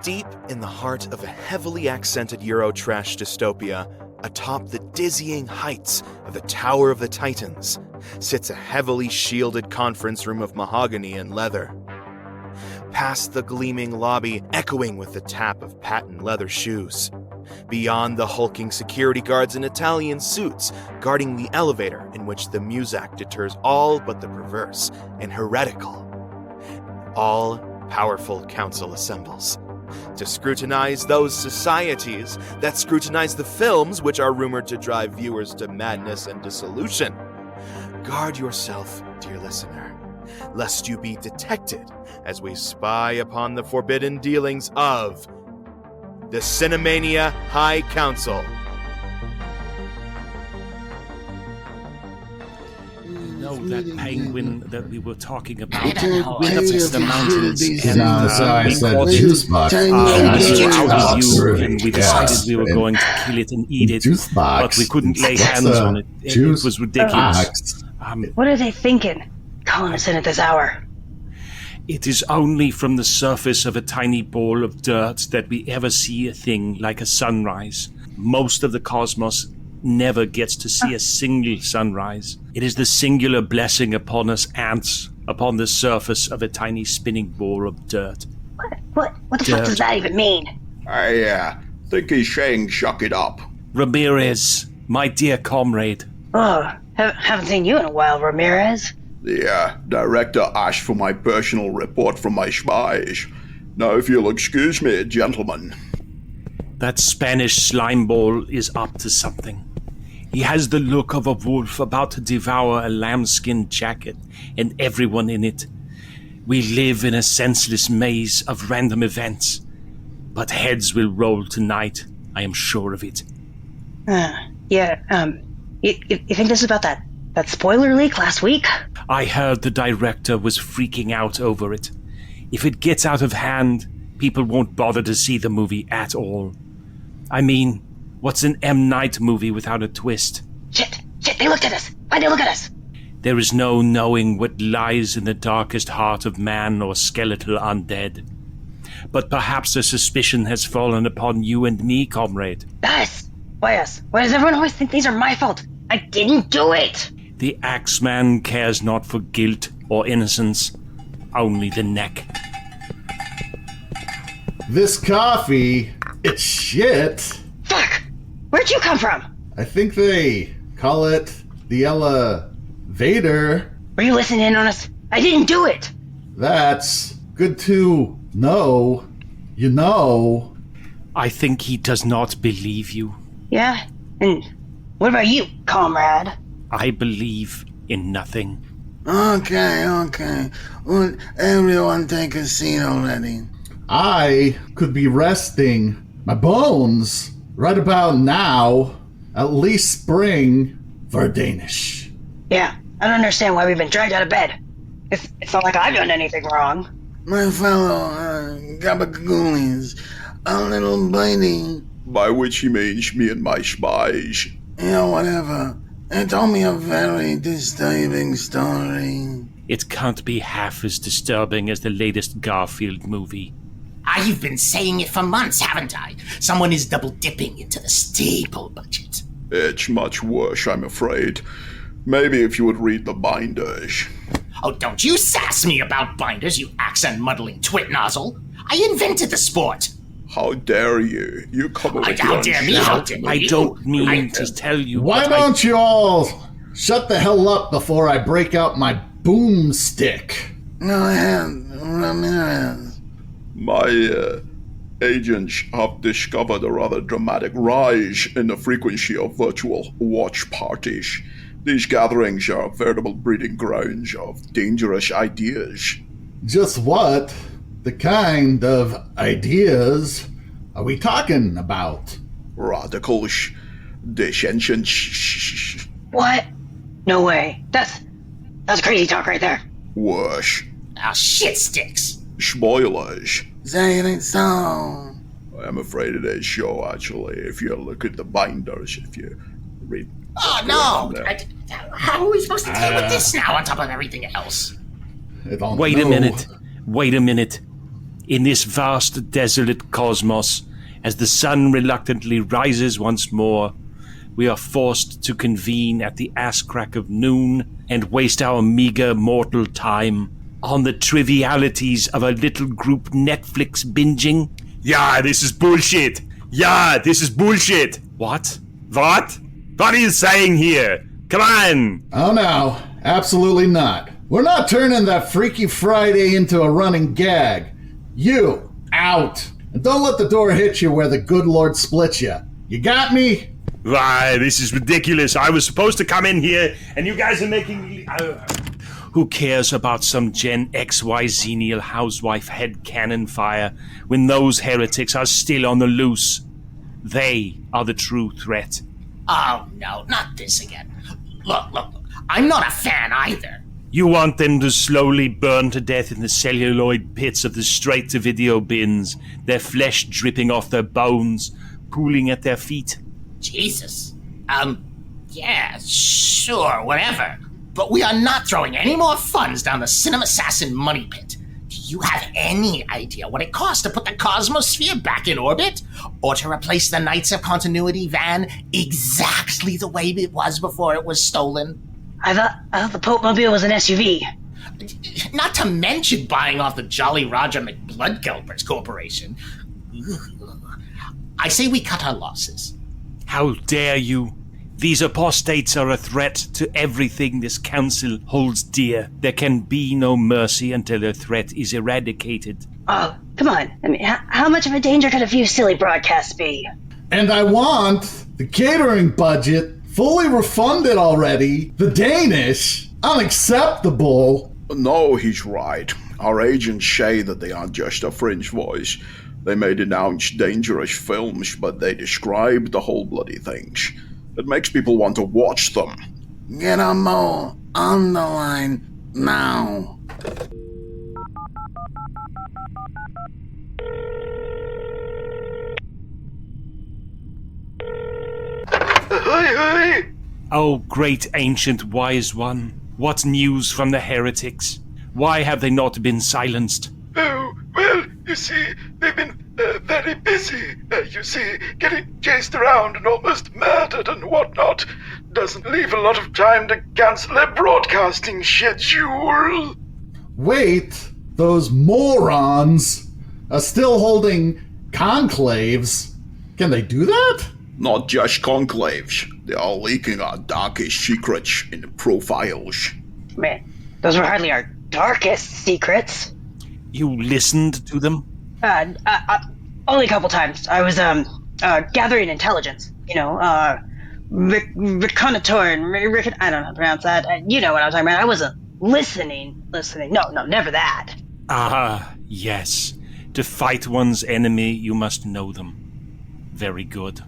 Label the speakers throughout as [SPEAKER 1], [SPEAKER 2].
[SPEAKER 1] Deep in the heart of a heavily accented Eurotrash dystopia, atop the dizzying heights of the Tower of the Titans, sits a heavily shielded conference room of mahogany and leather. Past the gleaming lobby, echoing with the tap of patent leather shoes. Beyond the hulking security guards in Italian suits, guarding the elevator in which the Muzak deters all but the perverse and heretical. All-powerful council assembles to scrutinize those societies that scrutinize the films which are rumored to drive viewers to madness and dissolution. Guard yourself, dear listener, lest you be detected as we spy upon the forbidden dealings of the Cinemania High Council.
[SPEAKER 2] No, that penguin that we were talking about
[SPEAKER 3] I don't know.
[SPEAKER 2] went up to the mountains and
[SPEAKER 4] I said
[SPEAKER 2] caught
[SPEAKER 4] juice box.
[SPEAKER 2] it out of you, and we decided we were going to kill it and eat it,
[SPEAKER 4] Juice box.
[SPEAKER 2] but we couldn't lay hands on it. It was ridiculous.
[SPEAKER 3] What are they thinking? Calling us in at this hour.
[SPEAKER 2] It is only from the surface of a tiny ball of dirt that we ever see a thing like a sunrise. Most of the cosmos never gets to see a single sunrise. It is the singular blessing upon us ants upon the surface of a tiny spinning ball of dirt.
[SPEAKER 3] What the fuck does that even mean?
[SPEAKER 5] I think he's saying shuck it up.
[SPEAKER 2] Ramirez, my dear comrade.
[SPEAKER 3] Oh, haven't seen you in a while, Ramirez.
[SPEAKER 5] The director asked for my personal report from my spies. Now, if you'll excuse me, gentlemen.
[SPEAKER 2] That Spanish slime ball is up to something. He has the look of a wolf about to devour a lambskin jacket and everyone in it. We live in a senseless maze of random events. But heads will roll tonight, I am sure of it.
[SPEAKER 3] You think this is about that spoiler leak last week?
[SPEAKER 2] I heard the director was freaking out over it. If it gets out of hand, people won't bother to see the movie at all. I mean, what's an M. Night movie without a twist?
[SPEAKER 3] Shit, they looked at us. Why'd they look at us?
[SPEAKER 2] There is no knowing what lies in the darkest heart of man or skeletal undead. But perhaps a suspicion has fallen upon you and me, comrade.
[SPEAKER 3] Us? Why us? Why does everyone always think these are my fault? I didn't do it!
[SPEAKER 2] The Axeman cares not for guilt or innocence, only the neck.
[SPEAKER 4] This coffee, it's shit.
[SPEAKER 3] Fuck! Where'd you come from?
[SPEAKER 4] I think they call it the elevator.
[SPEAKER 3] Were you listening in on us? I didn't do it!
[SPEAKER 4] That's good to know. You know.
[SPEAKER 2] I think he does not believe you.
[SPEAKER 3] Yeah? And what about you, comrade?
[SPEAKER 2] I believe in nothing.
[SPEAKER 6] Okay. Would everyone take a seat already?
[SPEAKER 4] I could be resting my bones right about now, at least spring for Danish.
[SPEAKER 3] Yeah, I don't understand why we've been dragged out of bed. It's not like I've done anything wrong.
[SPEAKER 6] My fellow gabagoonies, a little bitey.
[SPEAKER 5] By which he means me and my spies.
[SPEAKER 6] Whatever. It told me a very disturbing story.
[SPEAKER 2] It can't be half as disturbing as the latest Garfield movie.
[SPEAKER 7] I've been saying it for months, haven't I? Someone is double-dipping into the staple budget.
[SPEAKER 5] It's much worse, I'm afraid. Maybe if you would read the binders.
[SPEAKER 7] Oh, don't you sass me about binders, you accent-muddling twit nozzle. I invented the sport.
[SPEAKER 5] How dare you? You come over
[SPEAKER 7] How dare me?
[SPEAKER 2] I don't mean to tell you.
[SPEAKER 4] Why don't you all shut the hell up before I break out my boomstick?
[SPEAKER 6] Go ahead, Ramirez.
[SPEAKER 5] My agents have discovered a rather dramatic rise in the frequency of virtual watch parties. These gatherings are veritable breeding grounds of dangerous ideas.
[SPEAKER 4] Just what? The kind of ideas are we talking about?
[SPEAKER 5] Radicals, dissensions.
[SPEAKER 3] What? No way. That's crazy talk right there.
[SPEAKER 5] Worse.
[SPEAKER 7] Ah, shit sticks.
[SPEAKER 5] Spoilers.
[SPEAKER 6] Say it ain't so.
[SPEAKER 5] I'm afraid it is so, actually, if you look at the binders, if you read...
[SPEAKER 7] Oh, no! How are we supposed to deal with this now on top of everything else?
[SPEAKER 2] Wait a minute. In this vast, desolate cosmos, as the sun reluctantly rises once more, we are forced to convene at the ass-crack of noon and waste our meager mortal time on the trivialities of a little group Netflix binging. Yeah, this is bullshit. Yeah, this is bullshit. What? What? What are you saying here? Come on.
[SPEAKER 4] Oh no, absolutely not. We're not turning that Freaky Friday into a running gag. You, out. And don't let the door hit you where the good Lord splits you. You got me?
[SPEAKER 2] Why, this is ridiculous. I was supposed to come in here, and you guys are making me... Who cares about some Gen XY Xenial housewife headcanon fire when those heretics are still on the loose? They are the true threat.
[SPEAKER 7] Oh, no, not this again. Look, I'm not a fan either.
[SPEAKER 2] You want them to slowly burn to death in the celluloid pits of the straight-to-video bins, their flesh dripping off their bones, pooling at their feet.
[SPEAKER 7] Jesus. Yeah, sure, whatever. But we are not throwing any more funds down the Cinema Assassin money pit. Do you have any idea what it costs to put the Cosmosphere back in orbit? Or to replace the Knights of Continuity van exactly the way it was before it was stolen?
[SPEAKER 3] I thought the Pope Mobile was an SUV.
[SPEAKER 7] Not to mention buying off the Jolly Roger McBloodgulpers Corporation. I say we cut our losses.
[SPEAKER 2] How dare you? These apostates are a threat to everything this council holds dear. There can be no mercy until their threat is eradicated.
[SPEAKER 3] Oh, come on. I mean, how much of a danger could a few silly broadcasts be?
[SPEAKER 4] And I want the catering budget fully refunded already. The Danish? Unacceptable.
[SPEAKER 5] No, he's right. Our agents say that they aren't just a fringe voice. They may denounce dangerous films, but they describe the whole bloody things. It makes people want to watch them.
[SPEAKER 6] Get a mole on the line now.
[SPEAKER 2] Oh, great ancient wise one, what news from the heretics? Why have they not been silenced?
[SPEAKER 8] Oh, well, you see, they've been very busy. You see, getting chased around and almost murdered and whatnot doesn't leave a lot of time to cancel their broadcasting schedule.
[SPEAKER 4] Wait, those morons are still holding conclaves. Can they do that?
[SPEAKER 5] Not just conclaves. They are leaking our darkest secrets in profiles.
[SPEAKER 3] Man, those were hardly our darkest secrets.
[SPEAKER 2] You listened to them?
[SPEAKER 3] Only a couple times. I was, gathering intelligence. You know, reconnoitering, I don't know how to pronounce that. You know what I was talking about. I wasn't listening. No, never that.
[SPEAKER 2] Ah, yes. To fight one's enemy, you must know them. Very good.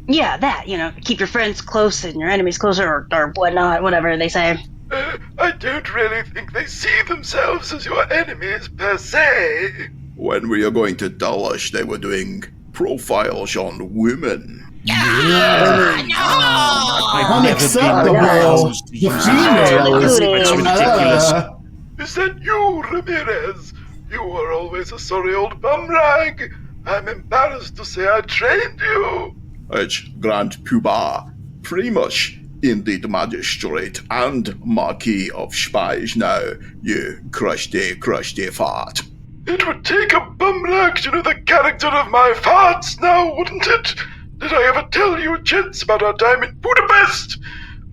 [SPEAKER 3] Yeah, that, you know, keep your friends close and your enemies closer or whatnot, whatever they say.
[SPEAKER 8] I don't really think they see themselves as your enemies per se.
[SPEAKER 5] When were you going to tell us they were doing profiles on women?
[SPEAKER 4] Unacceptable. The females.
[SPEAKER 2] It's ridiculous.
[SPEAKER 8] Is that you, Ramirez? You were always a sorry old bum rag. I'm embarrassed to say I trained you.
[SPEAKER 5] It's Grand Poobah, Primus, indeed magistrate and Marquis of Spies now, you crusty fart.
[SPEAKER 8] It would take a bum rag to know the character of my farts now, wouldn't it? Did I ever tell you gents about our time in Budapest?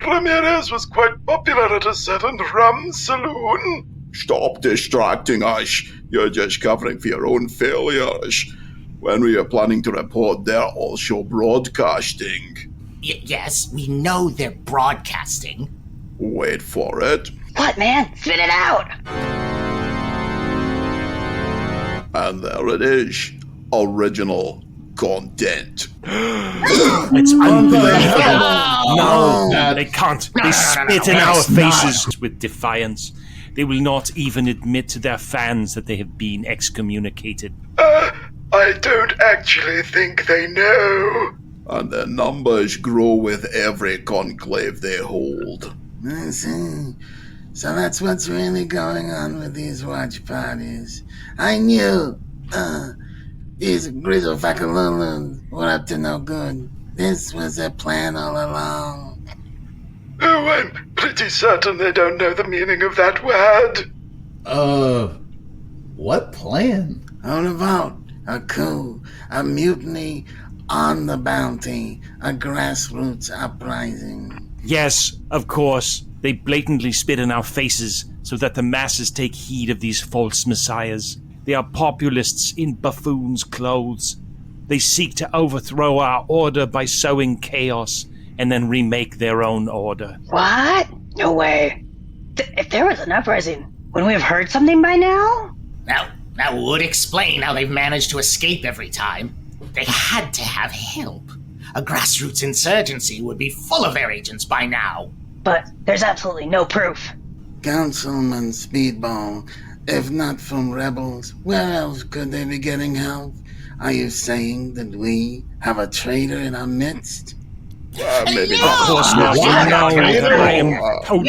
[SPEAKER 8] Ramirez was quite popular at a certain rum saloon.
[SPEAKER 5] Stop distracting us. You're just covering for your own failures. When we are planning to report, they're also broadcasting.
[SPEAKER 7] Yes, we know they're broadcasting.
[SPEAKER 5] Wait for it.
[SPEAKER 3] What, man? Spit it out!
[SPEAKER 5] And there it is. Original content.
[SPEAKER 2] It's unbelievable. No, they can't. They spit in our faces with defiance. They will not even admit to their fans that they have been excommunicated.
[SPEAKER 8] I don't actually think they know.
[SPEAKER 5] And their numbers grow with every conclave they hold.
[SPEAKER 6] I see. So that's what's really going on with these watch parties. I knew These grizzle facalulus were up to no good. This was a plan all along.
[SPEAKER 8] Oh, I'm pretty certain they don't know the meaning of that word.
[SPEAKER 4] What plan?
[SPEAKER 6] A revolt, a coup, a mutiny on the bounty, a grassroots uprising.
[SPEAKER 2] Yes, of course. They blatantly spit in our faces so that the masses take heed of these false messiahs. They are populists in buffoons' clothes. They seek to overthrow our order by sowing chaos and then remake their own order.
[SPEAKER 3] What? No way. If there was an uprising, wouldn't we have heard something by now?
[SPEAKER 7] That would explain how they've managed to escape every time. They had to have help. A grassroots insurgency would be full of their agents by now.
[SPEAKER 3] But there's absolutely no proof.
[SPEAKER 6] Councilman Speedball, if not from rebels, where else could they be getting help? Are you saying that we have a traitor in our midst?
[SPEAKER 5] Maybe
[SPEAKER 2] Of
[SPEAKER 5] not.
[SPEAKER 2] course not.
[SPEAKER 3] Yeah,
[SPEAKER 2] You know that I am totally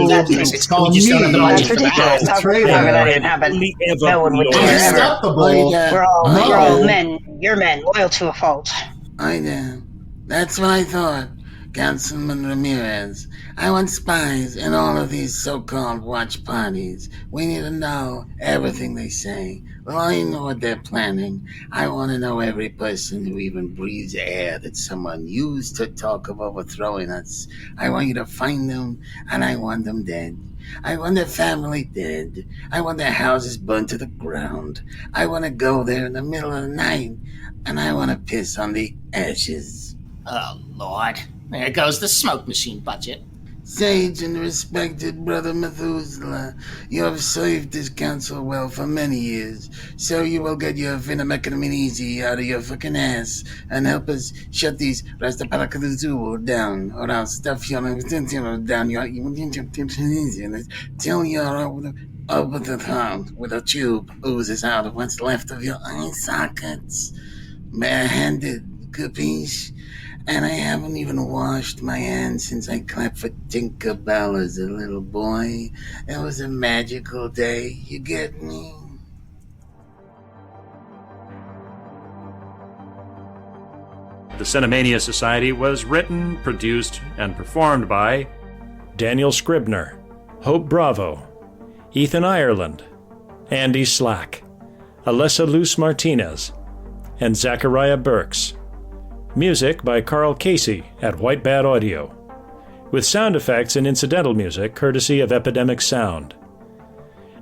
[SPEAKER 3] That's ridiculous. How could that happen? No one would care ever.
[SPEAKER 4] Unacceptable.
[SPEAKER 3] We're all men. You're men, loyal to a fault.
[SPEAKER 6] I know. That's what I thought. Councilman Ramirez, I want spies in all of these so-called watch parties. We need to know everything they say. Well, I know what they're planning. I want to know every person who even breathes air that someone used to talk of overthrowing us. I want you to find them, and I want them dead. I want their family dead. I want their houses burned to the ground. I want to go there in the middle of the night, and I want to piss on the ashes.
[SPEAKER 7] Oh, Lord. There goes the smoke machine budget.
[SPEAKER 6] Sage and respected Brother Methuselah, you have served this council well for many years, so you will get your easy out of your fucking ass and help us shut these Rastapalakazoo down, or I'll stuff your down your till you're over the top with a tube oozes out of what's left of your eye sockets. Barehanded, capiche? And I haven't even washed my hands since I clapped for Tinkerbell as a little boy. It was a magical day, you get me?
[SPEAKER 9] The Cinemania Society was written, produced, and performed by Daniel Scribner, Hope Bravo, Ethan Ireland, Andy Slack, Alessa Luce Martinez, and Zachariah Burks. Music by Carl Casey at White Bat Audio, with sound effects and incidental music courtesy of Epidemic Sound.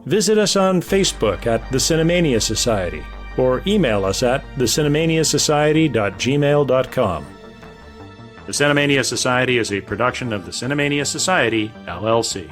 [SPEAKER 9] Visit us on Facebook at The Cinemania Society, or email us at thecinemaniasociety.gmail.com. The Cinemania Society is a production of the Cinemania Society, LLC.